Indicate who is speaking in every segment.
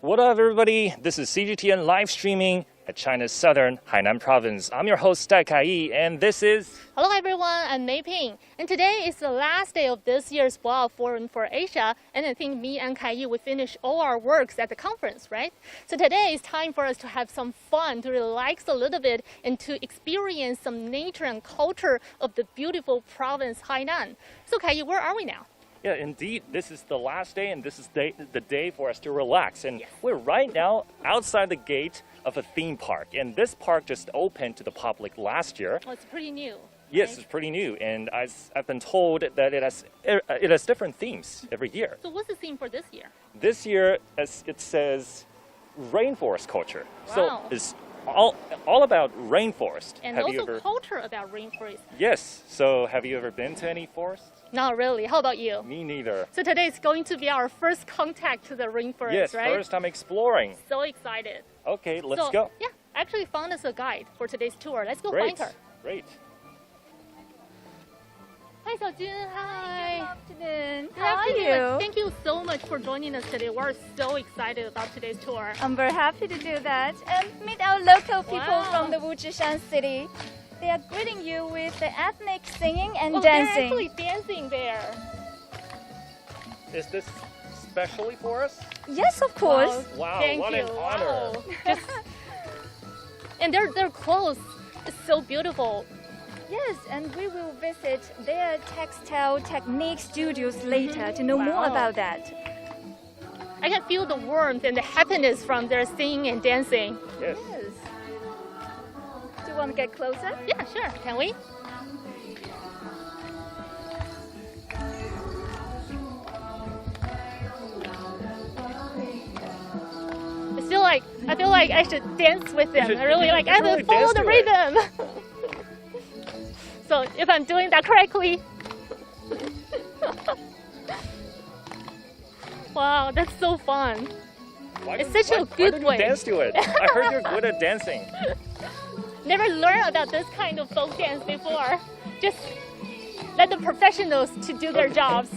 Speaker 1: What up, everybody? This is CGTN live streaming at China's southern Hainan Province. I'm your host, Kaiyi, and this is...
Speaker 2: Hello, everyone. I'm Meiping. And today is the last day of this year's Boao Forum for Asia. And I think me and Kaiyi, we finished all our works at the conference, right? So today is time for us to have some fun, to relax a little bit, and to experience some nature and culture of the beautiful province Hainan. So Kaiyi, where are we now?
Speaker 1: Yeah, indeed. This is the last day, and this is the day for us to relax. And we're right now outside the gate of a theme park. And this park just opened to the public last year.
Speaker 2: Oh, it's pretty new.
Speaker 1: Yes,
Speaker 2: right?
Speaker 1: it's pretty new. And I've been told that it has different themes every year.
Speaker 2: So what's the theme for this year?
Speaker 1: This year, as it says, rainforest culture.
Speaker 2: Wow.
Speaker 1: So it's all about rainforest.
Speaker 2: And
Speaker 1: have
Speaker 2: also culture about rainforest.
Speaker 1: Yes. So have you ever been to any forest?
Speaker 2: Not really. How about you?
Speaker 1: Me neither.
Speaker 2: So today is going to be our first contact to the rainforest,
Speaker 1: yes,
Speaker 2: right?
Speaker 1: Yes, first time exploring.
Speaker 2: So excited.
Speaker 1: Okay, let's go.
Speaker 2: Yeah, actually found us a guide for today's tour. Let's go
Speaker 1: Great.
Speaker 2: find her.
Speaker 1: Great.
Speaker 2: Hi, Xiaojun. Hi.
Speaker 3: Good afternoon.
Speaker 2: Good
Speaker 3: How are
Speaker 2: afternoon.
Speaker 3: you?
Speaker 2: Thank you so much for joining us today. We're so excited about today's tour.
Speaker 3: I'm very happy to do that and meet our local people
Speaker 2: Wow.
Speaker 3: from the Wuzhishan city. They are greeting you with the ethnic singing and
Speaker 2: They're
Speaker 3: dancing.
Speaker 2: actually dancing there.
Speaker 1: Is this specially for us?
Speaker 3: Yes, of course.
Speaker 1: Wow,
Speaker 2: Thank
Speaker 1: what
Speaker 2: you.
Speaker 1: an honor.
Speaker 2: Wow. And their clothes is so beautiful.
Speaker 3: Yes, and we will visit their textile technique studios later to know more
Speaker 2: Wow.
Speaker 3: about that.
Speaker 2: I can feel the warmth and the happiness from their singing and dancing.
Speaker 1: Yes.
Speaker 3: Yes. Do you want to get closer?
Speaker 2: Yeah, sure. Can we? I feel like I should dance with them. I really like. I have to follow the rhythm. So if I'm doing that correctly. Wow, that's so fun. It's such a good
Speaker 1: way.
Speaker 2: way.
Speaker 1: Dance to it. I heard you're good at dancing.
Speaker 2: Never learned about this kind of folk dance before. Just let the professionals to do their jobs.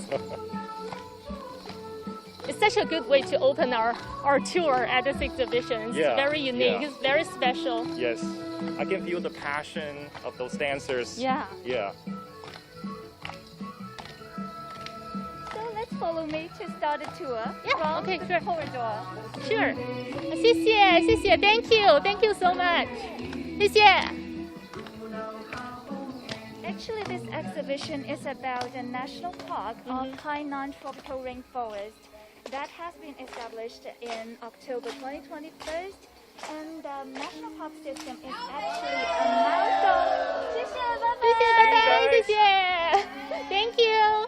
Speaker 2: It's such a good way to open our tour at this exhibition. It's very unique. It's very special.
Speaker 1: Yes. I can feel the passion of those dancers.
Speaker 2: Yeah.
Speaker 1: Yeah.
Speaker 3: So let's follow me to start the tour.
Speaker 2: Yeah,
Speaker 3: from
Speaker 2: okay,
Speaker 3: the
Speaker 2: sure.
Speaker 3: corridor.
Speaker 2: Sure. 谢谢 Thank you so much. 谢谢.
Speaker 3: Actually, this exhibition is about the national park of Hainan Tropical Rainforest that has been established in October 2021, and the national park system is actually a milestone. 谢谢
Speaker 2: Thank you.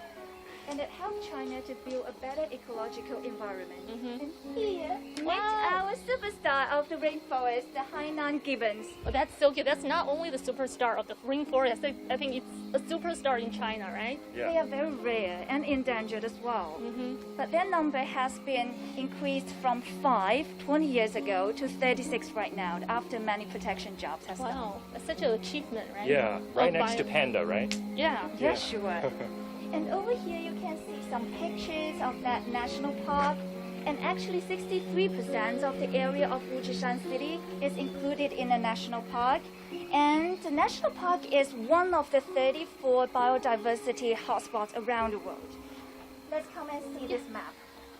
Speaker 3: And it helped China to build a better ecological environment. And here,
Speaker 2: Wow.
Speaker 3: meet our superstar of the rainforest, the Hainan gibbons.
Speaker 2: Oh, that's so cute. That's not only the superstar of the rainforest. I think it's a superstar in China, right?
Speaker 1: Yeah.
Speaker 3: They are very rare and endangered as well. But their number has been increased from 5 20 years ago to 36 right now after many protection jobs have done.
Speaker 2: Wow, that's such an achievement, right?
Speaker 1: Yeah, right
Speaker 2: Oh,
Speaker 1: next to Panda, right?
Speaker 2: Yeah.
Speaker 3: Yeah, sure. And over here you can see some pictures of that national park. And actually 63% of the area of Wuzhishan City is included in the national park. And the national park is one of the 34 biodiversity hotspots around the world. Let's come and see this map.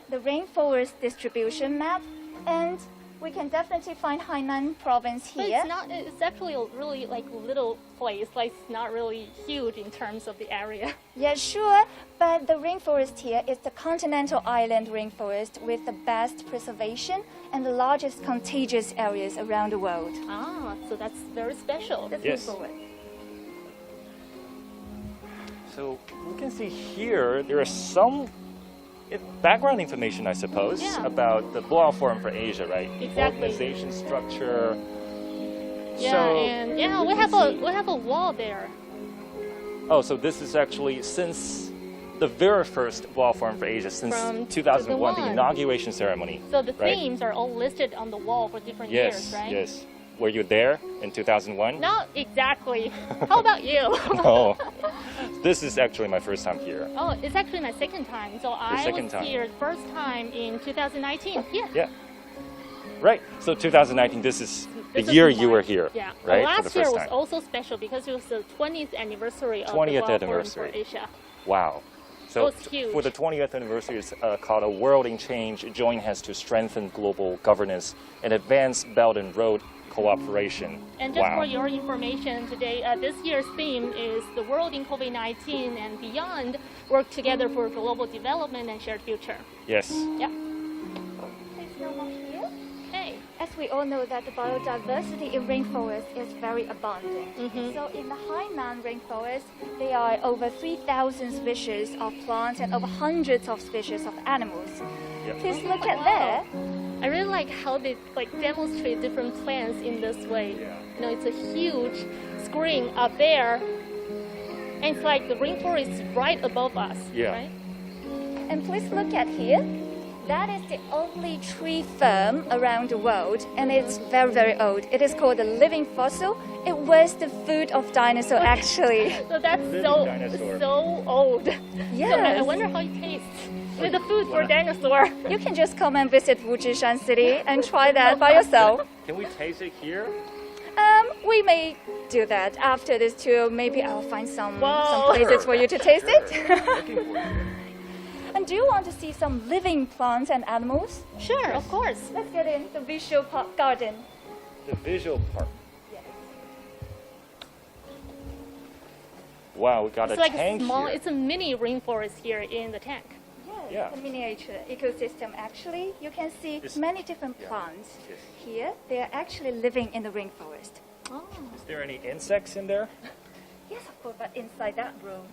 Speaker 3: The Rainforest Distribution Map. And we can definitely find Hainan Province
Speaker 2: But
Speaker 3: here.
Speaker 2: it's actually a really little place. Like it's not really huge in terms of the area.
Speaker 3: Yeah, sure, but the rainforest here is the continental island rainforest with the best preservation and the largest contagious areas around the world.
Speaker 2: Ah, so that's very special.
Speaker 3: Let's
Speaker 1: Yes.
Speaker 3: move forward.
Speaker 1: So we can see here there is some background information, I suppose,
Speaker 2: Yeah.
Speaker 1: about the Boao Forum for Asia, right?
Speaker 2: Exactly.
Speaker 1: Organization structure.
Speaker 2: Yeah,
Speaker 1: So
Speaker 2: and yeah, we have a wall there.
Speaker 1: Oh, so this is actually since the very first Boao Forum for Asia, since
Speaker 2: From
Speaker 1: 2001, the
Speaker 2: 2001.
Speaker 1: inauguration ceremony.
Speaker 2: So the
Speaker 1: right?
Speaker 2: themes are all listed on the wall for different years, right?
Speaker 1: Yes. Were you there in 2001?
Speaker 2: Not exactly. How about you?
Speaker 1: No. This is actually my first time here.
Speaker 2: Oh, it's actually my second time. So I
Speaker 1: second
Speaker 2: was
Speaker 1: time.
Speaker 2: here first time in 2019. Yeah.
Speaker 1: Yeah. Right. So 2019, this is the
Speaker 2: This is
Speaker 1: year
Speaker 2: March.
Speaker 1: you were here,
Speaker 2: Yeah.
Speaker 1: right?
Speaker 2: Well,
Speaker 1: for the
Speaker 2: last year
Speaker 1: first
Speaker 2: was
Speaker 1: time.
Speaker 2: also special because it was the 20th anniversary of
Speaker 1: 20th
Speaker 2: the Boao Forum
Speaker 1: anniversary.
Speaker 2: for Asia.
Speaker 1: Wow. So
Speaker 2: was huge.
Speaker 1: for the 20th anniversary, it's called A World in Change, join hands to strengthen global governance and advance Belt and Road cooperation.
Speaker 2: And just
Speaker 1: wow.
Speaker 2: for your information today, this year's theme is the world in COVID-19 and beyond, work together for global development and shared future.
Speaker 1: Yes.
Speaker 2: Yeah.
Speaker 3: Please go on here.
Speaker 2: Hey.
Speaker 3: As we all know that the biodiversity in rainforest is very abundant. So in the Hainan Rainforest, there are over 3,000 species of plants and over hundreds of species of animals.
Speaker 1: Yep.
Speaker 3: Please look at
Speaker 2: Wow.
Speaker 3: there.
Speaker 2: I really like how they demonstrate different plants in this way.
Speaker 1: Yeah.
Speaker 2: You know, it's a huge screen up there, and it's like the rainforest is right above us.
Speaker 1: Yeah.
Speaker 2: Right?
Speaker 3: And please look at here. That is the only tree firm around the world, and it's very, very old. It is called a living fossil. It was the food of dinosaur, actually.
Speaker 2: So that's
Speaker 1: Living dinosaur.
Speaker 2: so old.
Speaker 3: Yes.
Speaker 2: So I wonder how it tastes with the food for dinosaur.
Speaker 3: You can just come and visit Wujishan City and try that by yourself.
Speaker 1: Can we taste it here?
Speaker 3: We may do that after this tour. Maybe I'll find some
Speaker 2: Wow.
Speaker 3: places for you to taste it.
Speaker 1: Looking for it.
Speaker 3: And do you want to see some living plants and animals?
Speaker 2: Sure, of course.
Speaker 3: Let's get in the visual garden.
Speaker 1: The visual part.
Speaker 3: Yes.
Speaker 1: Wow, we got
Speaker 2: It's
Speaker 1: a
Speaker 2: like
Speaker 1: tank
Speaker 2: a small,
Speaker 1: here.
Speaker 2: it's a mini rainforest here in the tank.
Speaker 3: Yes,
Speaker 1: Yeah.
Speaker 3: a miniature ecosystem. Actually, you can see
Speaker 1: This-
Speaker 3: many different
Speaker 1: yeah.
Speaker 3: plants.
Speaker 1: Yes.
Speaker 3: Here, they are actually living in the rainforest.
Speaker 2: Oh.
Speaker 1: Is there any insects in there?
Speaker 3: Yes, of course, but inside that room.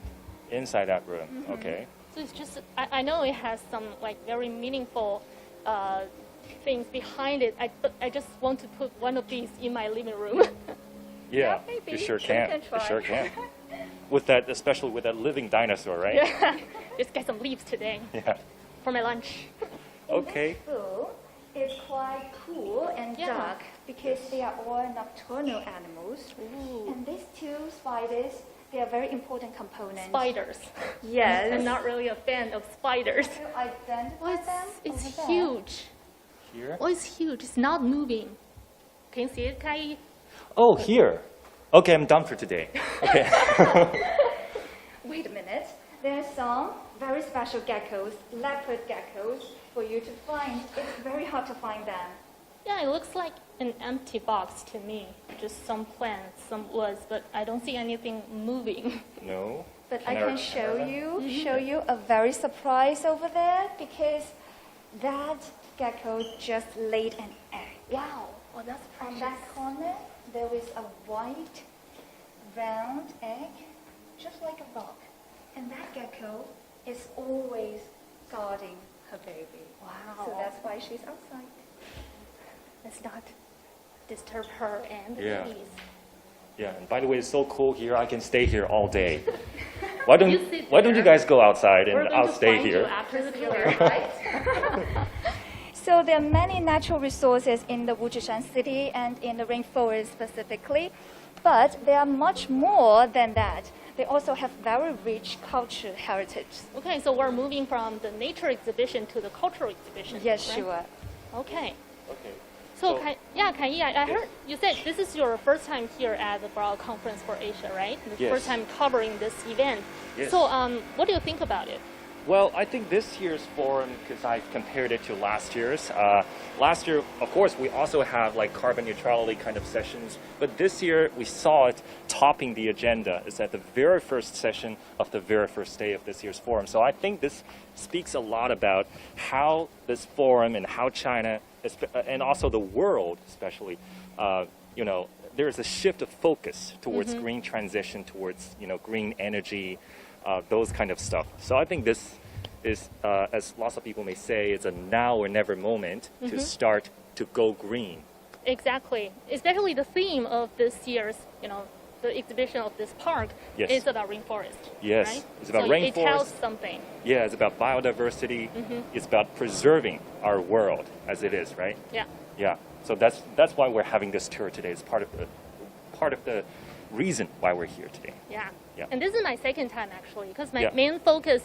Speaker 1: Inside that room. Okay.
Speaker 2: So it's just, I know it has some very meaningful things behind it. I just want to put one of these in my living room.
Speaker 1: Yeah,
Speaker 3: maybe.
Speaker 1: you sure
Speaker 3: You
Speaker 1: can.
Speaker 3: can
Speaker 1: You
Speaker 3: try.
Speaker 1: sure can. With that, especially with that living dinosaur, right?
Speaker 2: Yeah. Just get some leaves today
Speaker 1: Yeah.
Speaker 2: for my lunch.
Speaker 1: Okay.
Speaker 3: This pool is quite cool and
Speaker 2: Yeah.
Speaker 3: dark because they are all nocturnal animals.
Speaker 2: Ooh.
Speaker 3: And these two spiders, they are very important components.
Speaker 2: Spiders.
Speaker 3: Yes.
Speaker 2: I'm not really a fan of spiders.
Speaker 3: To identify them
Speaker 2: It's
Speaker 3: over there.
Speaker 2: huge.
Speaker 1: Here.
Speaker 2: Oh, it's huge. It's not moving. Can you see it, Kaiyi?
Speaker 1: Oh, here. Okay, I'm done for today. Okay.
Speaker 3: Wait a minute. There are some very special geckos, leopard geckos, for you to find. It's very hard to find them.
Speaker 2: Yeah, it looks like an empty box to me. Just some plants, some woods, but I don't see anything moving.
Speaker 1: No.
Speaker 3: But
Speaker 1: Can
Speaker 3: I
Speaker 1: I-
Speaker 3: can show you a very surprise over there because that gecko just laid an egg.
Speaker 2: Wow. Oh, that's
Speaker 3: On
Speaker 2: precious.
Speaker 3: that corner, there is a white, round egg, just like a rock. And that gecko is always guarding her baby.
Speaker 2: Wow.
Speaker 3: So that's why she's outside.
Speaker 2: Let's not disturb her and the
Speaker 1: Yeah.
Speaker 2: babies.
Speaker 1: Yeah. And by the way, it's so cool here. I can stay here all day. Why don't
Speaker 2: You sit
Speaker 1: Why don't you
Speaker 2: there.
Speaker 1: guys go outside
Speaker 2: We're
Speaker 1: and
Speaker 2: going
Speaker 1: I'll
Speaker 2: to
Speaker 1: stay
Speaker 2: find
Speaker 1: here?
Speaker 2: you after the tour.
Speaker 3: So there are many natural resources in the Wujishan city and in the rainforest specifically, but there are much more than that. They also have very rich cultural heritage.
Speaker 2: Okay, so we're moving from the nature exhibition to the cultural exhibition.
Speaker 3: Yes,
Speaker 2: right?
Speaker 3: sure.
Speaker 2: Okay.
Speaker 1: Okay.
Speaker 2: So,
Speaker 1: So-
Speaker 2: Kaiyi, I heard you said this is your first time here at the Boao Conference for Asia, right? The
Speaker 1: Yes.
Speaker 2: first time covering this event.
Speaker 1: Yes.
Speaker 2: So, what do you think about it?
Speaker 1: Well, I think this year's forum, because I compared it to last year's. Last year, of course, we also have like carbon neutrality kind of sessions, but this year we saw it topping the agenda. It's at the very first session of the very first day of this year's forum. So I think this speaks a lot about how this forum and how China, and also the world, especially, there is a shift of focus towards green transition, towards green energy. Those kind of stuff. So I think this is, as lots of people may say, it's a now or never moment to start to go green.
Speaker 2: Exactly. Especially the theme of this year's, the exhibition of this park
Speaker 1: Yes.
Speaker 2: is about rainforest.
Speaker 1: Yes,
Speaker 2: Right?
Speaker 1: it's about
Speaker 2: so It tells
Speaker 1: rainforest.
Speaker 2: something.
Speaker 1: Yeah, it's about biodiversity. It's about preserving our world as it is, right?
Speaker 2: Yeah.
Speaker 1: Yeah. So that's why we're having this tour today. It's part of the reason why we're here today.
Speaker 2: Yeah.
Speaker 1: Yeah.
Speaker 2: And this is my second time actually, because my
Speaker 1: Yeah.
Speaker 2: main focus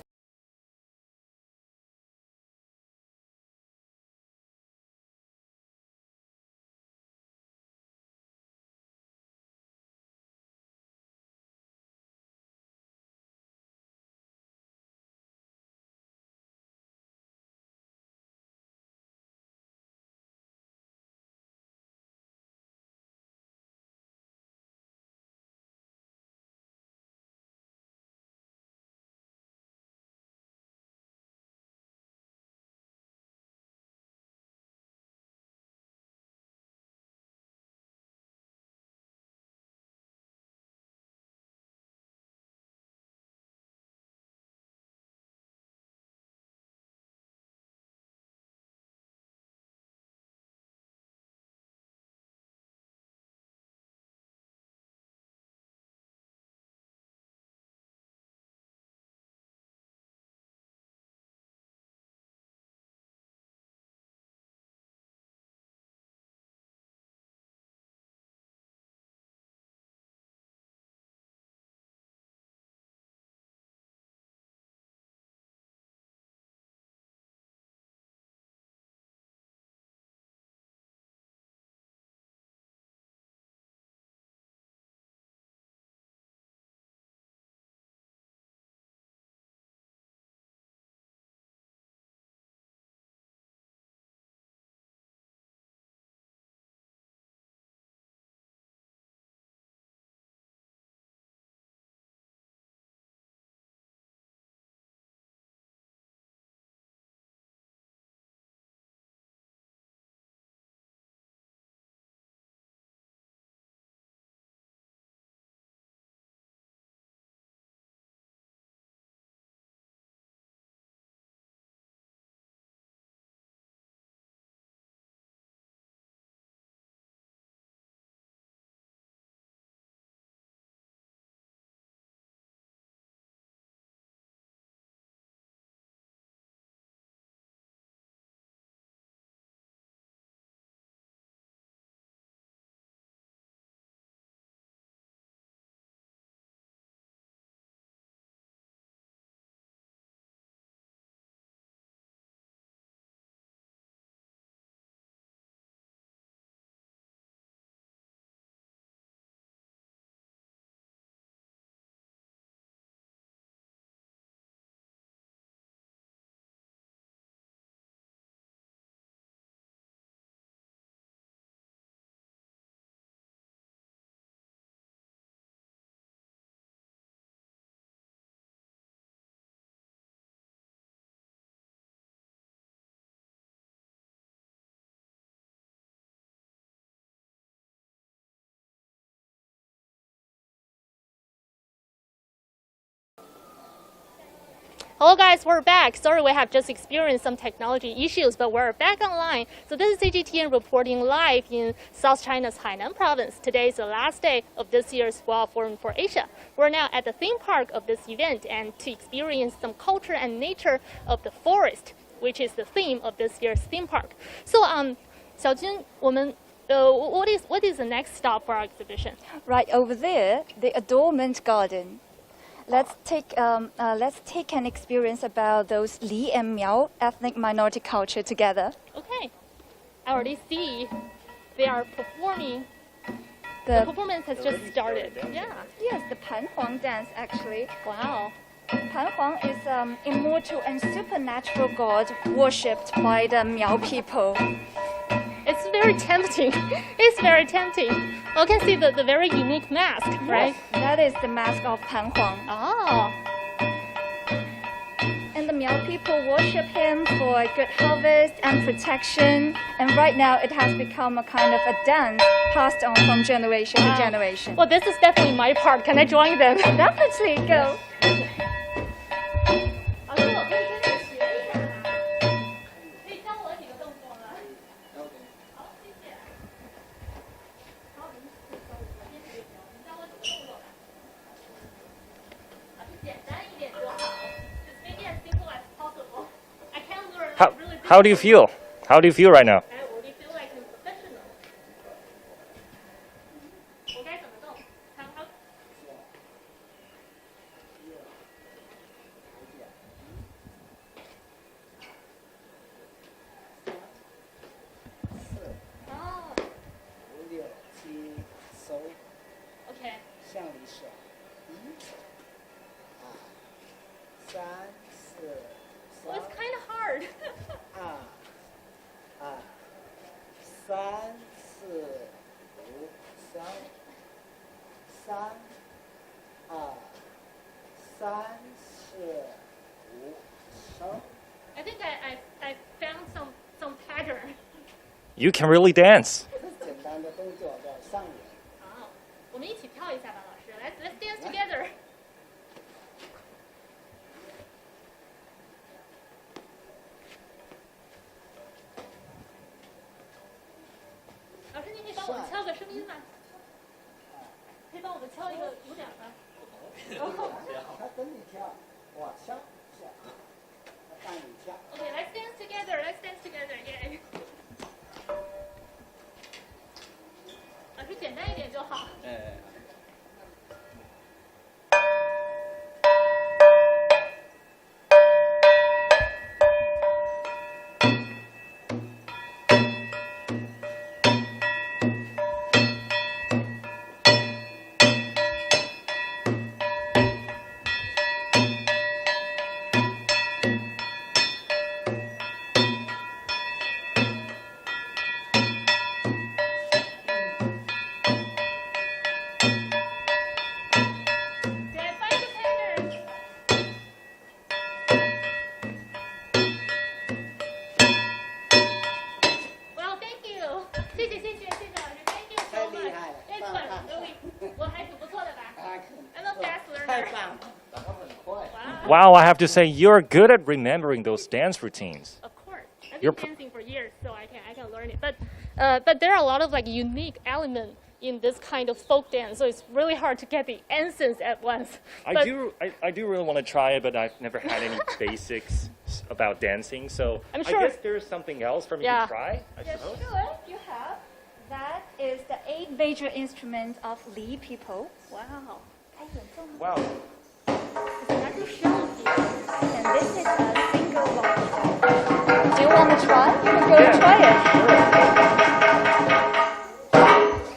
Speaker 2: Hello guys, we're back. Sorry we have just experienced some technology issues, but we're back online. So this is CGTN reporting live in South China's Hainan Province. Today is the last day of this year's Boao Forum for Asia. We're now at the theme park of this event and to experience some culture and nature of the forest, which is the theme of this year's theme park. So, Xiaojun, what is the next stop for our exhibition?
Speaker 3: Right over there, the adornment garden. Let's take an experience about those Li and Miao ethnic minority culture together.
Speaker 2: Okay, I already see they are performing. The performance has just started. Yeah.
Speaker 3: Yes, the Panhuang dance actually.
Speaker 2: Wow.
Speaker 3: Panhuang is immortal and supernatural god worshipped by the Miao people.
Speaker 2: It's very tempting. It's very tempting. You can see the very unique mask, right?
Speaker 3: Yes, that is the mask of Panhuang.
Speaker 2: Oh.
Speaker 3: And the Miao people worship him for a good harvest and protection. And right now it has become a kind of a dance passed on from generation to generation.
Speaker 2: Well, this is definitely my part. Can I join them?
Speaker 3: Definitely, go.
Speaker 1: How do you feel? How do you feel right now?
Speaker 2: I already feel like I'm professional. 我该怎么动？OK。
Speaker 4: 向里手，三四。
Speaker 2: Well, it's kind of hard.
Speaker 4: 三四五三四五升。
Speaker 2: I think I found some pattern.
Speaker 1: You can really dance.
Speaker 4: 简单的动作叫上演。
Speaker 2: 好，我们一起跳一下吧，老师。Let's dance together. 老师，您可以帮我们敲个声音吗？可以帮我们敲一个鼓点吗？
Speaker 4: 他跟你跳，我敲下，他带你跳。
Speaker 2: Okay, let's dance together. Let's dance together. Yeah. 老师，简单一点就好。
Speaker 1: Wow, I have to say, you're good at remembering those dance routines.
Speaker 2: Of course, I've been dancing for years, so I can learn it. But there are a lot of like unique elements in this kind of folk dance, so it's really hard to get the essence at once.
Speaker 1: I do really want to try it, but I've never had any basics about dancing, so
Speaker 2: I'm sure.
Speaker 1: I guess there's something else for me to try, I
Speaker 3: Yes,
Speaker 1: suppose.
Speaker 3: sure, you have. That is the 8 major instruments of Li people.
Speaker 2: Wow.
Speaker 1: Wow.
Speaker 2: And
Speaker 3: this is a single log. Do you want to try? You can go and try it.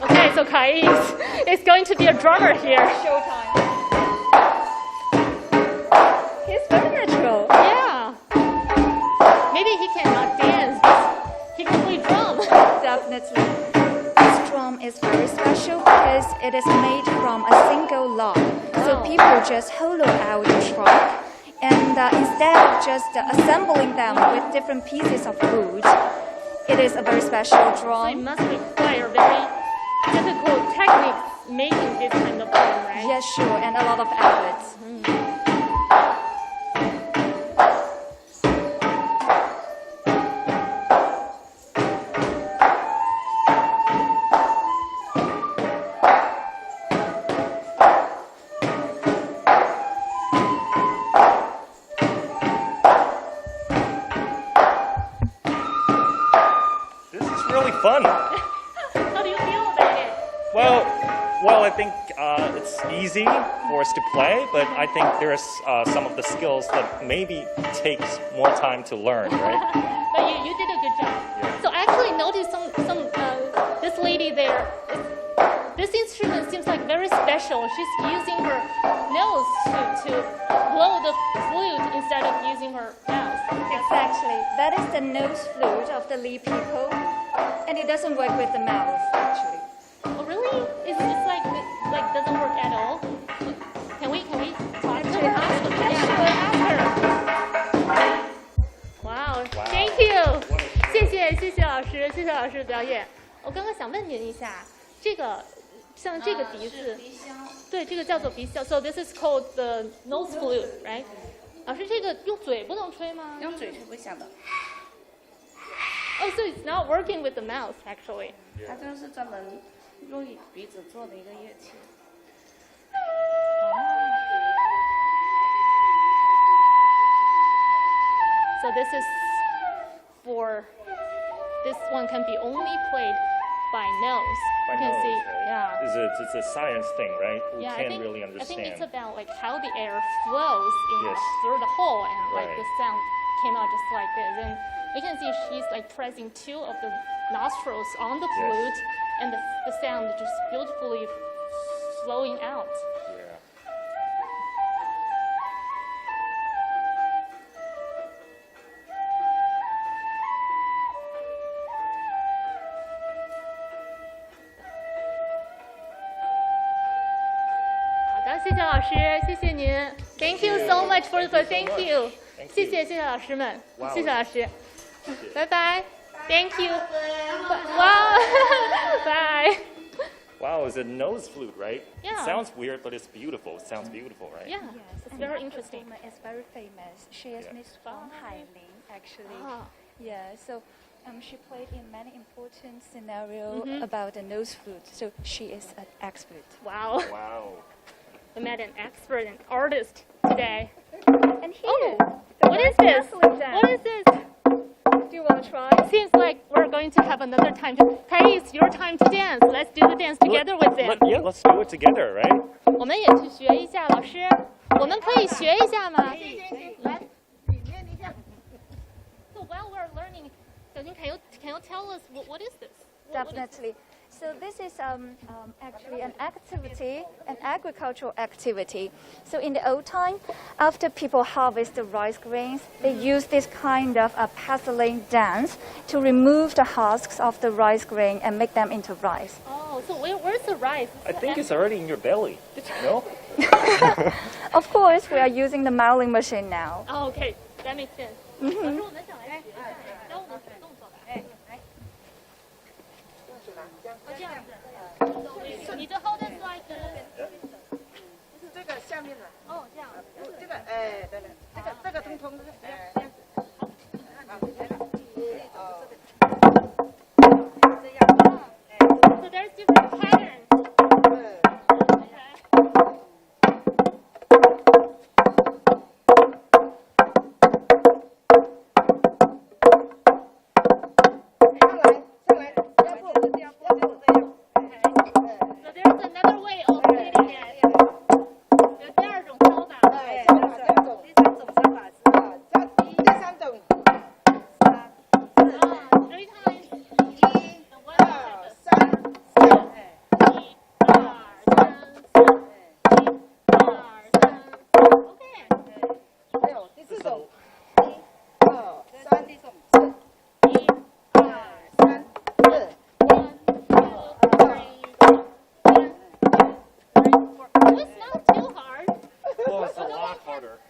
Speaker 2: Okay, so Kaiyi is going to be a drummer here.
Speaker 3: Showtime. He's very natural.
Speaker 2: Yeah. Maybe he cannot dance, but he can play drum.
Speaker 3: Definitely. This drum is very special because it is made from a single log. So people just hollow out the trunk. And instead of just assembling them with different pieces of wood, it is a very special
Speaker 2: So it
Speaker 3: drum.
Speaker 2: must require very difficult techniques making this kind of drum, right?
Speaker 3: Yes, sure, and a lot of efforts.
Speaker 1: Well, I think it's easy for us to play, but I think there's some of the skills that maybe takes more time to learn, right?
Speaker 2: But you did a good job.
Speaker 1: Yeah.
Speaker 2: So I actually noticed this lady there. This instrument seems like very special. She's using her nose to blow the flute instead of using her mouth.
Speaker 3: Exactly. That is the nose flute of the Li people, and it doesn't work with the mouth actually.
Speaker 2: Oh, really? It's like doesn't work at all. Can we talk to her? Ask her. Wow. Thank you. 谢谢老师表演。我刚刚想问您一下，这个像这个笛子，对，这个叫做鼻箫。So this is called the nose flute, right? 老师，这个用嘴不能吹吗？
Speaker 5: 用嘴是不响的。
Speaker 2: Oh, so it's not working with the mouth actually.
Speaker 5: 它这个是专门用鼻子做的一个乐器。
Speaker 2: So this is for this one can be only played by nose.
Speaker 1: By
Speaker 2: you can
Speaker 1: nose,
Speaker 2: see,
Speaker 1: right?
Speaker 2: yeah.
Speaker 1: It's a science thing, right? We
Speaker 2: Yeah,
Speaker 1: can't really
Speaker 2: I think
Speaker 1: understand.
Speaker 2: it's about like how the air flows
Speaker 1: Yes.
Speaker 2: through the hole, and like
Speaker 1: Right.
Speaker 2: the sound came out just like this. And we can see she's like pressing two of the nostrils on the
Speaker 1: Yes.
Speaker 2: flute, and the sound just beautifully flowing out.
Speaker 1: Yeah.
Speaker 2: Thank you so much for the thank you.
Speaker 1: Thank
Speaker 2: 谢
Speaker 1: you.
Speaker 2: 谢老师们，
Speaker 1: Wow.
Speaker 2: 谢谢老师，拜拜。Thank you. Wow. Bye.
Speaker 1: Wow, it's a nose flute, right?
Speaker 2: Yeah.
Speaker 1: It sounds weird, but it's beautiful. It sounds beautiful, right?
Speaker 2: Yeah,
Speaker 3: Yes,
Speaker 2: it's
Speaker 3: and
Speaker 2: very
Speaker 3: that
Speaker 2: interesting.
Speaker 3: performer is very famous. She is
Speaker 1: Yeah.
Speaker 3: Miss Fang Hailing, actually.
Speaker 2: Ah.
Speaker 3: Yeah, so she played in many important scenarios
Speaker 2: Mhm.
Speaker 3: about the nose flute. So she is an expert.
Speaker 2: Wow.
Speaker 1: Wow.
Speaker 2: We met an expert, an artist today.
Speaker 3: And here,
Speaker 2: Oh,
Speaker 3: the
Speaker 2: what is
Speaker 3: very
Speaker 2: this?
Speaker 3: bustling dance.
Speaker 2: What is this?
Speaker 3: Do you want to try?
Speaker 2: Seems like we're going to have another time. Kaiyi, it's your time to dance. Let's do the dance together with them.
Speaker 1: Yeah, let's do it together, right?
Speaker 2: 我们也去学一下，老师，我们可以学一下吗？来，So while we're learning, can you tell us what is this?
Speaker 3: Definitely. So this is actually an activity, an agricultural activity. So in the old time, after people harvest the rice grains, they use this kind of a paddling dance to remove the husks of the rice grain and make them into rice.
Speaker 2: Oh, so where's the rice?
Speaker 1: I think it's already in your belly. No?
Speaker 3: Of course, we are using the moulding machine now.
Speaker 2: Oh, okay, that makes sense. 老师，我们想来学一下，教我们什么动作吧？这样子，你就 hold it like this.
Speaker 5: 是这个下面的。
Speaker 2: 哦，这样。
Speaker 5: 这个对了，这个通通的，这样子。
Speaker 2: So there's different patterns. So there's another way of hitting it. 有第二种方法。Three times. And one time.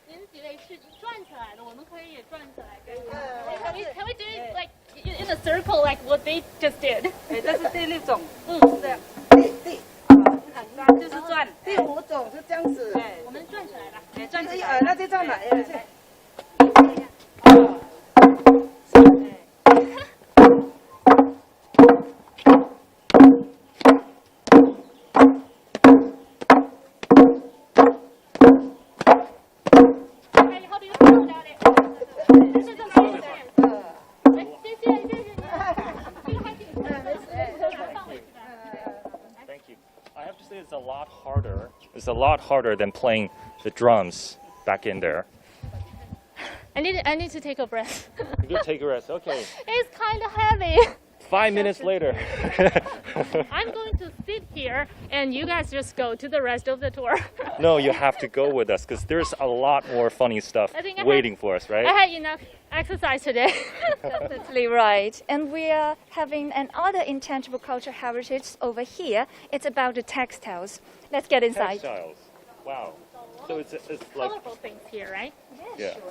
Speaker 2: 您几位是转起来的，我们可以也转起来。Can we do it like in a circle like what they just did?
Speaker 5: 这是第6种，这样，就是转。第5种是这样子，
Speaker 2: 我们转起来吧。
Speaker 5: 转起来，那就转了，How
Speaker 2: do you feel about it? This is amazing. 谢谢你，这个还挺难的，放回去吧。
Speaker 1: Thank you. it's a lot harder. It's a lot harder than playing the drums back in there.
Speaker 2: I need to take a breath.
Speaker 1: You take a rest. Okay.
Speaker 2: It's kind of heavy.
Speaker 1: 5 minutes later.
Speaker 2: I'm going to sit here and you guys just go to the rest of the tour.
Speaker 1: No, you have to go with us because there's a lot more funny stuff waiting for us, right?
Speaker 2: I had enough exercise today.
Speaker 3: Definitely right. And we are having another intangible cultural heritage over here. It's about the textiles. Let's get inside.
Speaker 1: Textiles. Wow. So it's like
Speaker 2: Colorful things here, right?
Speaker 1: Yeah.
Speaker 3: Sure.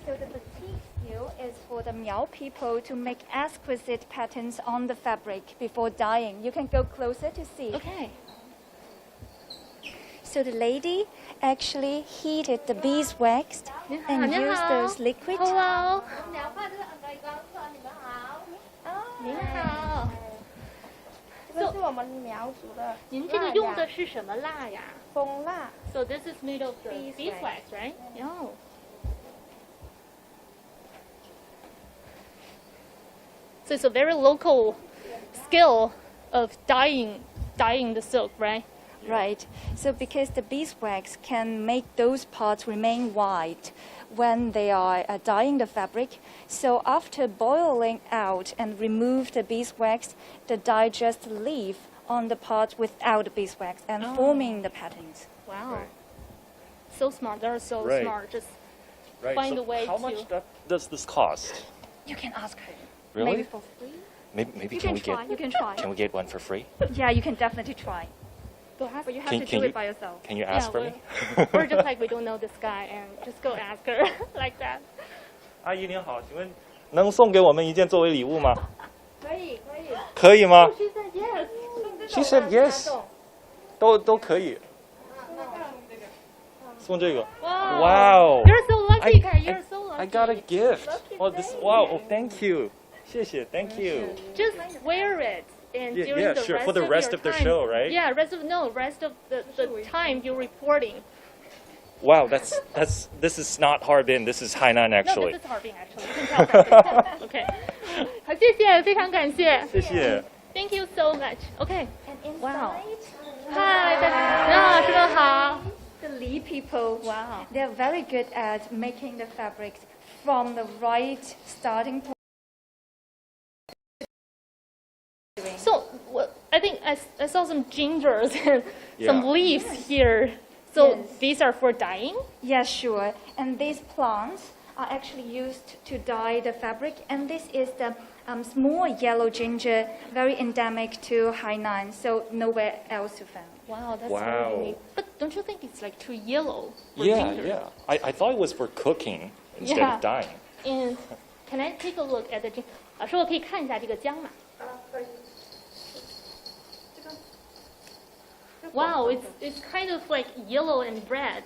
Speaker 3: So the batik skill is for the Miao people to make exquisite patterns on the fabric before dyeing. You can go closer to see.
Speaker 2: Okay.
Speaker 3: So the lady actually heated the beeswax and
Speaker 2: Ni
Speaker 3: used
Speaker 2: hao.
Speaker 3: those liquids.
Speaker 2: Hello. 您好。
Speaker 5: 这是我们苗族的
Speaker 2: 您这个用的是什么蜡呀？
Speaker 5: 蜂蜡。
Speaker 2: So this is made of the
Speaker 5: Beeswax.
Speaker 2: beeswax, right? Oh. So it's a very local skill of dyeing the silk, right?
Speaker 3: Right. So because the beeswax can make those parts remain white when they are dyeing the fabric. So after boiling out and remove the beeswax, the dye just leave on the parts without the beeswax and forming the patterns.
Speaker 2: Wow.
Speaker 1: Right.
Speaker 2: So smart. They're so
Speaker 1: Right.
Speaker 2: smart. Just
Speaker 1: right.
Speaker 2: find
Speaker 1: So
Speaker 2: a way
Speaker 1: how
Speaker 2: to-
Speaker 1: much does this cost?
Speaker 3: You can ask her.
Speaker 1: Really?
Speaker 3: Maybe for free.
Speaker 1: Maybe
Speaker 3: You
Speaker 1: can
Speaker 3: can
Speaker 1: we
Speaker 3: try.
Speaker 1: get
Speaker 3: You can try.
Speaker 1: can we get one for free?
Speaker 3: Yeah, you can definitely try.
Speaker 2: go ask.
Speaker 3: But you have
Speaker 1: Can-
Speaker 3: to
Speaker 1: can
Speaker 3: do
Speaker 1: you-
Speaker 3: it by yourself.
Speaker 1: Can you ask for me?
Speaker 2: We're just like we don't know this guy and just go ask her like that.
Speaker 1: 阿姨您好，请问能送给我们一件作为礼物吗？
Speaker 5: 可以可以。
Speaker 1: 可以吗
Speaker 2: She said yes.？She
Speaker 1: said yes. 都可以。送这个。
Speaker 2: Wow.
Speaker 1: Wow.
Speaker 2: You're so lucky, Kai. You're so lucky.
Speaker 1: I got a gift. Oh, this. Wow. Oh, thank you. 谢谢 Thank you.
Speaker 2: Just wear it. And
Speaker 1: Yeah,
Speaker 2: during
Speaker 1: yeah,
Speaker 2: the
Speaker 1: sure.
Speaker 2: rest
Speaker 1: For the
Speaker 2: of
Speaker 1: rest
Speaker 2: your
Speaker 1: of the
Speaker 2: time-
Speaker 1: show, right?
Speaker 2: Yeah, rest of the time you're reporting.
Speaker 1: Wow, this is not Harbin. This is Hainan
Speaker 2: No,
Speaker 1: actually.
Speaker 2: this is Harbin actually. You can tell from this. Okay. 好，谢谢，非常感谢。
Speaker 1: 谢谢。
Speaker 2: Thank you so much. Okay.
Speaker 3: And inside,
Speaker 2: Wow. Hi, 大师们好。
Speaker 3: the Li people,
Speaker 2: Wow.
Speaker 3: they're very good at making the fabrics from the right starting point.
Speaker 2: So I think I saw some gingers and some
Speaker 1: Yeah.
Speaker 2: leaves here. So
Speaker 3: Yes.
Speaker 2: these are for dyeing?
Speaker 3: Yeah, sure. And these plants are actually used to dye the fabric. And this is the small yellow ginger, very endemic to Hainan, so nowhere else to find.
Speaker 2: Wow, that's
Speaker 1: Wow.
Speaker 2: very unique. But don't you think it's like too yellow for
Speaker 1: Yeah,
Speaker 2: ginger?
Speaker 1: yeah. I thought it was for cooking instead
Speaker 2: Yeah.
Speaker 1: of dyeing.
Speaker 2: And can I take a look at the ginger? 老师，我可以看一下这个姜吗？ Wow, it's kind of like yellow and red.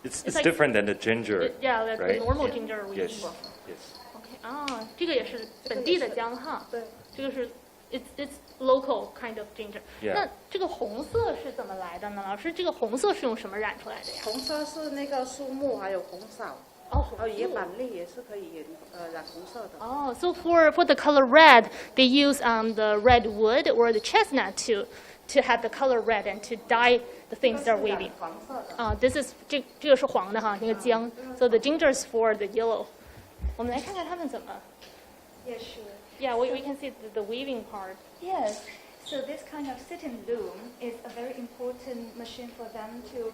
Speaker 1: It's
Speaker 2: like-
Speaker 1: different than the ginger.
Speaker 2: Yeah, like
Speaker 1: right?
Speaker 2: the normal
Speaker 1: Yeah.
Speaker 2: ginger we
Speaker 1: Yes.
Speaker 2: eat.
Speaker 1: Yes.
Speaker 2: OK， 啊，这个也是本地的姜哈。
Speaker 5: 对。
Speaker 2: 这个是 it's local kind of ginger。
Speaker 1: Yeah.
Speaker 2: 那这个红色是怎么来的呢？老师，这个红色是用什么染出来的呀？
Speaker 5: 红色是那个树木，还有红枣，
Speaker 2: 哦，
Speaker 5: 还有野板栗也是可以染红色的。
Speaker 2: Oh, so for the color red, they use the red wood or the chestnut to have the color red and to dye the things they're weaving.
Speaker 5: 黄色的。
Speaker 2: This is 这个是黄的哈，那个姜。So the ginger is for the yellow. 我们来看看他们怎么。
Speaker 3: Yeah, sure.
Speaker 2: Yeah, we can see the weaving part.
Speaker 3: Yes. So this kind of sit-in loom is a very important machine for them to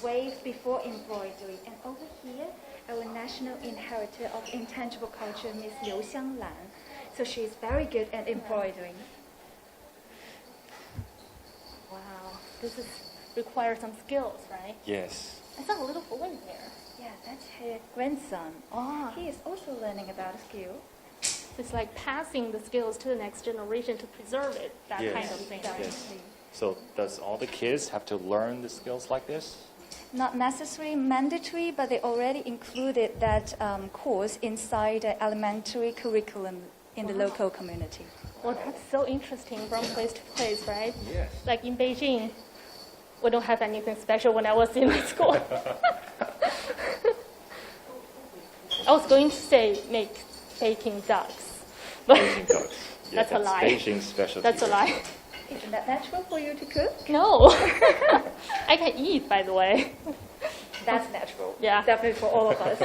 Speaker 3: wave before embroidery. And over here, our national inheritor of intangible culture, Miss Liu Xianglan. So she is very good at embroidering.
Speaker 2: Wow, this requires some skills, right?
Speaker 1: Yes.
Speaker 2: I saw a little boy there.
Speaker 3: Yeah, that's her grandson.
Speaker 2: Oh,
Speaker 3: He is also learning about a skill.
Speaker 2: it's like passing the skills to the next generation to preserve it, that
Speaker 1: Yes.
Speaker 2: kind of thing. right?
Speaker 1: Yes. So does all the kids have to learn the skills like this?
Speaker 3: Not necessarily mandatory, but they already included that course inside the elementary curriculum in the local community.
Speaker 2: Well, that's so interesting from place to place, right?
Speaker 1: Yes.
Speaker 2: Like in Beijing, we don't have anything special when I was in school. I was going to say baking ducks, but
Speaker 1: Beijing ducks. Yeah,
Speaker 2: That's a lie.
Speaker 1: Beijing's specialty.
Speaker 2: that's a lie.
Speaker 3: Isn't that natural for you to cook?
Speaker 2: No. I can eat, by the way.
Speaker 3: That's natural.
Speaker 2: Yeah.
Speaker 3: Definitely for all of us.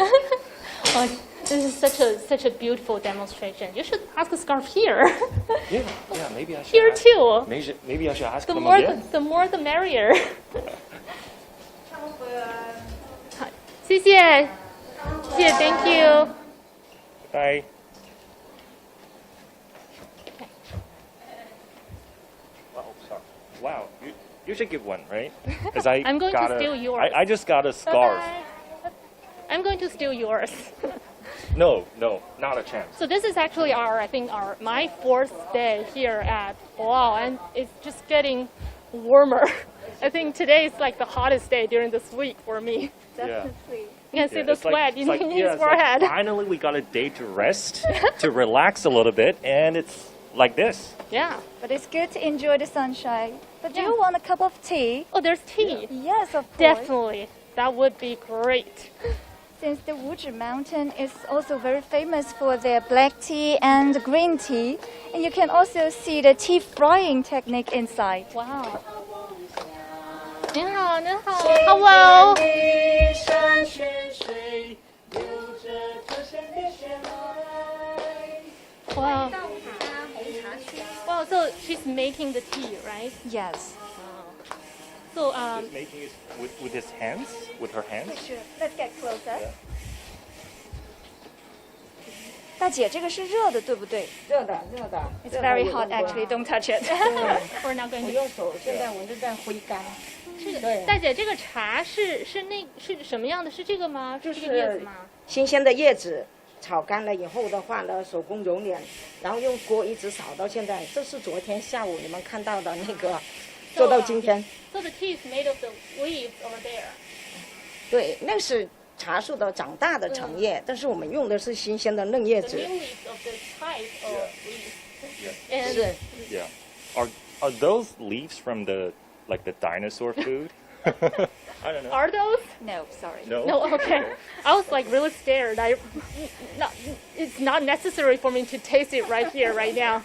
Speaker 2: Oh, this is such a beautiful demonstration. You should ask a scarf here.
Speaker 1: Yeah, maybe I should.
Speaker 2: Here
Speaker 1: ask-
Speaker 2: too.
Speaker 1: Maybe I should ask
Speaker 2: The
Speaker 1: them
Speaker 2: more
Speaker 1: again.
Speaker 2: the more the merrier. 好，谢谢，Thank you.
Speaker 1: Bye. Wow, sorry. Wow, you should give one, right? Because
Speaker 2: I'm going to steal yours.
Speaker 1: I just got a scarf.
Speaker 2: Bye-bye. I'm going to steal yours.
Speaker 1: No, not a chance.
Speaker 2: So this is actually my 4th day here at Boao, and it's just getting warmer. I think today is like the hottest day during this week for me.
Speaker 3: Definitely.
Speaker 2: You can see the
Speaker 1: it's like-
Speaker 2: sweat
Speaker 1: it's
Speaker 2: in
Speaker 1: like-
Speaker 2: his
Speaker 1: yeah, it's like
Speaker 2: forehead.
Speaker 1: finally, we got a day to rest, to relax a little bit, and it's like this.
Speaker 2: Yeah.
Speaker 3: But it's good to enjoy the sunshine. But do
Speaker 2: Yeah.
Speaker 3: you want a cup of tea?
Speaker 2: Oh, there's tea.
Speaker 3: Yes, of course.
Speaker 2: Definitely. That would be great.
Speaker 3: Since the Wuzhi Mountain is also very famous for their black tea and green tea, and you can also see the tea frying technique inside.
Speaker 2: Wow. 您好，您好。Hello. Wow. Wow, so she's making the tea, right?
Speaker 3: Yes.
Speaker 2: So
Speaker 1: Just making it with his hands, with her hands.
Speaker 3: Sure. Let's get closer. 大姐，这个是热的，对不对？
Speaker 5: 热的，热的。
Speaker 3: It's very hot actually. Don't touch it.
Speaker 2: we're not going
Speaker 5: 我
Speaker 2: to.
Speaker 5: 用手现在我就在挥干。对
Speaker 2: 大姐，这个茶是什么样的？是这个吗？
Speaker 5: 就是
Speaker 2: 这个叶子吗？
Speaker 5: 新鲜的叶子炒干了以后的话呢，手工揉捻，然后用锅一直扫到现在。这是昨天下午你们看到的那个，做到今天。
Speaker 2: So the tea is made of the leaves over there.
Speaker 5: 对，那是茶树的长大的成叶，但是我们用的是新鲜的嫩叶
Speaker 2: The
Speaker 5: 子。
Speaker 2: new leaves of the type of leaves. And
Speaker 5: 是，
Speaker 1: Yeah. Are those leaves from the dinosaur food? I don't know.
Speaker 2: are those?
Speaker 3: No, sorry.
Speaker 1: No.
Speaker 2: No, okay. I was like really scared. It's not necessary for me to taste it right here, right now.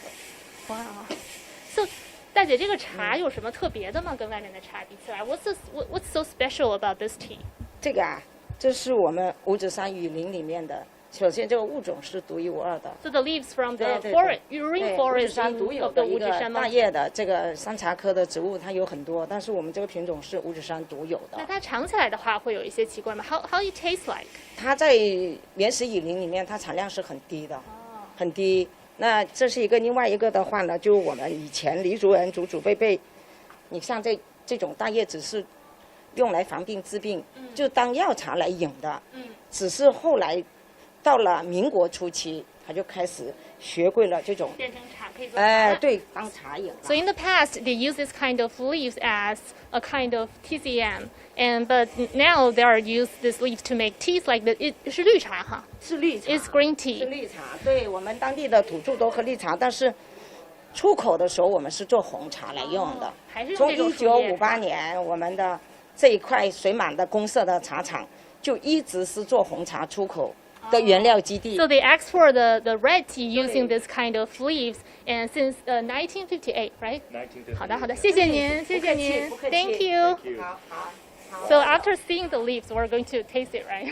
Speaker 2: Wow. So, 大姐，这个茶有什么特别的吗？跟外面的茶比起来 ，What's so special about this tea?
Speaker 5: 这个啊，这是我们五指山雨林里面的。首先，这个物种是独一无二的。
Speaker 2: So the leaves from the
Speaker 5: 对
Speaker 2: forest,
Speaker 5: 对
Speaker 2: rainforest
Speaker 5: 山独有
Speaker 2: of the
Speaker 5: 的一个
Speaker 2: Wuzhishan
Speaker 5: 大
Speaker 2: Mountain.
Speaker 5: 叶的这个山茶科的植物，它有很多，但是我们这个品种是五指山独有的
Speaker 2: 那。它尝起来的话，会有一些奇怪吗？How it tastes like?
Speaker 5: 它在原始雨林里面，它产量是很低的，很低。那这是一个，另外一个的话呢，就我们以前黎族人祖祖辈辈，你像这种大叶子是用来防病治病，就当药茶来饮的。只是后来到了民国初期，他就开始学会了这种，
Speaker 2: 变成茶可以做茶。
Speaker 5: 对，当茶饮了。
Speaker 2: So in the past, they used this kind of leaves as a kind of TCM, but now they are used these leaves to make teas like the 是绿茶哈
Speaker 5: 是绿茶
Speaker 2: ，It's green
Speaker 5: 是
Speaker 2: tea.
Speaker 5: 绿茶，对我们当地的土著都喝绿茶，但是出口的时候我们是做红茶来用的。
Speaker 2: 还是用
Speaker 5: 从
Speaker 2: 这种树叶
Speaker 5: 1958年，我们的这一块水满的公社的茶厂就一直是做红茶出口的原料基地。
Speaker 2: So they export the red tea using this kind of leaves, and since 1958, right?
Speaker 1: 1958.
Speaker 2: 好的，好的，谢谢您，谢谢您
Speaker 5: 不客气
Speaker 2: ，Thank you.
Speaker 1: Thank you.
Speaker 5: 好好好。
Speaker 2: So after seeing the leaves, we're going to taste it, right?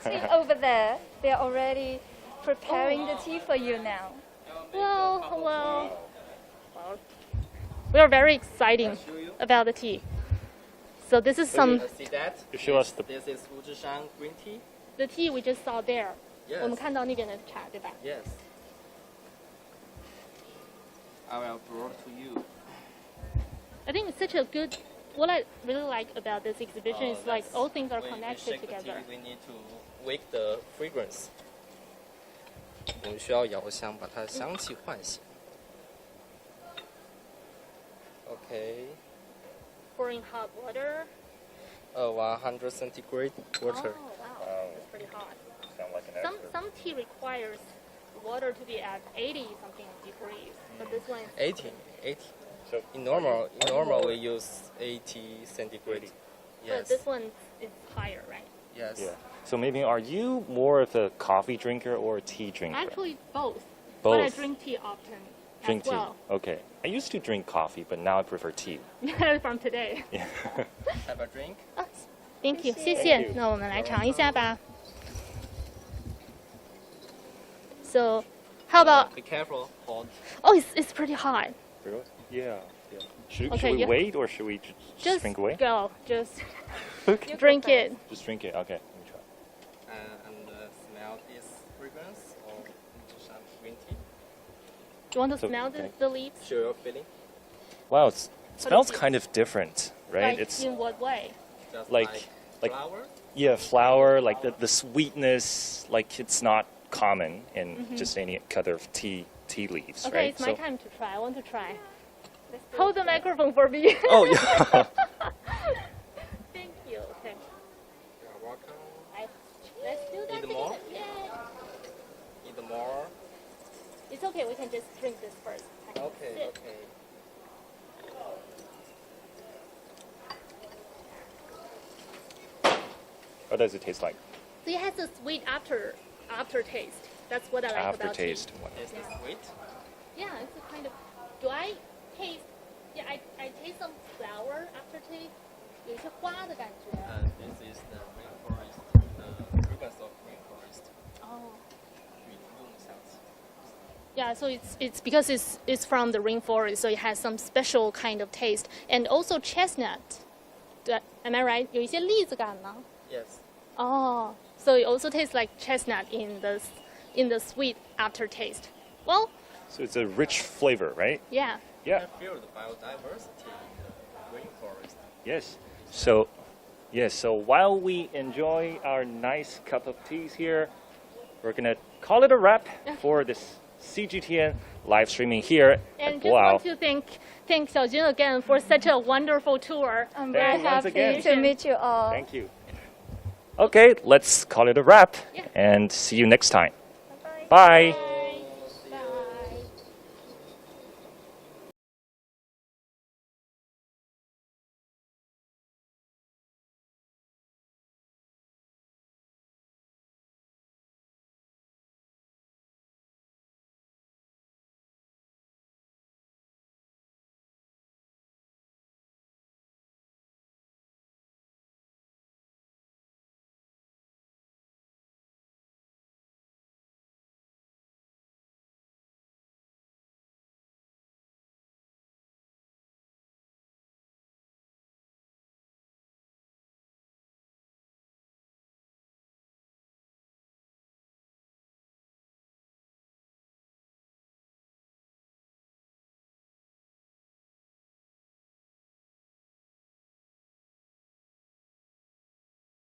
Speaker 3: Definitely over there. They're already preparing the tea for you now.
Speaker 2: Well, we are very excited about the tea. So this is some
Speaker 6: See that?
Speaker 1: You show us the.
Speaker 6: This is Wuzhishan green tea.
Speaker 2: the tea we just saw there.
Speaker 6: Yes.
Speaker 2: 我们看到那边的茶，对吧？
Speaker 6: Yes. I will bring to you.
Speaker 2: I think it's such a good. What I really like about this exhibition is like
Speaker 6: That's-
Speaker 2: all things are
Speaker 6: when we
Speaker 2: connected
Speaker 6: shake the tea,
Speaker 2: together.
Speaker 6: we need to wake the fragrance. 我们需要摇香，把它香气唤醒。Okay.
Speaker 2: Pouring hot water.
Speaker 6: 100 centigrade water.
Speaker 2: Oh wow, that's pretty hot.
Speaker 1: Sound like an
Speaker 2: Some tea requires water to be at 80 something degrees, but this one is
Speaker 6: 80.
Speaker 1: So
Speaker 6: In normal we use 80 centigrade.
Speaker 2: but
Speaker 6: Yes.
Speaker 2: this one is higher, right?
Speaker 6: Yes.
Speaker 1: yeah. So maybe are you more of a coffee drinker or a tea drinker?
Speaker 2: Actually, both.
Speaker 1: Both.
Speaker 2: But I drink tea often.
Speaker 1: Drink
Speaker 2: as
Speaker 1: tea.
Speaker 2: well.
Speaker 1: Okay. I used to drink coffee, but now I prefer tea.
Speaker 2: From today.
Speaker 1: Yeah.
Speaker 6: Have a drink.
Speaker 2: Thank you，谢
Speaker 1: Thank
Speaker 2: 谢
Speaker 1: you。
Speaker 2: 那我们来尝一下吧。So, how about?
Speaker 6: Be careful, hot.
Speaker 2: Oh, it's pretty hot.
Speaker 1: Really? Yeah. Should
Speaker 2: Okay,
Speaker 1: we
Speaker 2: yeah.
Speaker 1: wait or should we just drink away?
Speaker 2: Go. Just drink it.
Speaker 1: Just drink it. Okay. Let me try.
Speaker 6: And smell this fragrance of Wujishan green tea.
Speaker 2: You want to
Speaker 1: So,
Speaker 2: smell
Speaker 1: okay.
Speaker 2: the leaves?
Speaker 6: Show your feeling.
Speaker 1: Wow, it smells
Speaker 2: you-
Speaker 1: kind of different, right?
Speaker 2: Like
Speaker 1: it's
Speaker 2: in what way?
Speaker 6: Just
Speaker 1: Like- like-
Speaker 6: flower.
Speaker 1: yeah, flower, like the sweetness, like it's not common in just any other tea leaves,
Speaker 2: Okay,
Speaker 1: right?
Speaker 2: it's my time to try. I want to try. Hold the microphone for me.
Speaker 1: Oh yeah.
Speaker 2: Thank you. Okay.
Speaker 6: You're welcome.
Speaker 2: Let's do that
Speaker 6: Need more?
Speaker 2: together. Yeah.
Speaker 6: Need more?
Speaker 2: It's okay. We can just drink this first. I can
Speaker 6: Okay,
Speaker 2: sip.
Speaker 6: okay.
Speaker 1: What does it taste like?
Speaker 2: So it has a sweet aftertaste. That's what I like about tea.
Speaker 1: Aftertaste.
Speaker 6: Is this sweet?
Speaker 2: Yeah, it's a kind of. Do I taste? Yeah, I taste some flower aftertaste. 有一些花的感觉。
Speaker 6: This is the rainforest, the fragrance of rainforest.
Speaker 2: Oh.
Speaker 6: 雨露香气。
Speaker 2: Yeah, so it's because it's from the rainforest, so it has some special kind of taste, and also chestnut. Am I right? 有一些栗子感吗？
Speaker 6: Yes.
Speaker 2: Oh, so it also tastes like chestnut in the sweet aftertaste. Well,
Speaker 1: So it's a rich flavor, right?
Speaker 2: yeah.
Speaker 1: Yeah.
Speaker 6: I feel the biodiversity in the rainforest.
Speaker 1: Yes. So, yes. So while we enjoy our nice cup of teas here, we're gonna call it a wrap for this CGTN live streaming here
Speaker 2: And
Speaker 1: at
Speaker 2: just
Speaker 1: Boao.
Speaker 2: want to thank Xiaojun again for such a wonderful tour.
Speaker 3: I'm
Speaker 1: very
Speaker 3: very
Speaker 1: Once
Speaker 3: happy
Speaker 1: again.
Speaker 3: to meet you all.
Speaker 1: Thank you. Okay, let's call it a wrap
Speaker 2: Yeah.
Speaker 1: and see you next time.
Speaker 3: Bye-bye.
Speaker 1: Bye.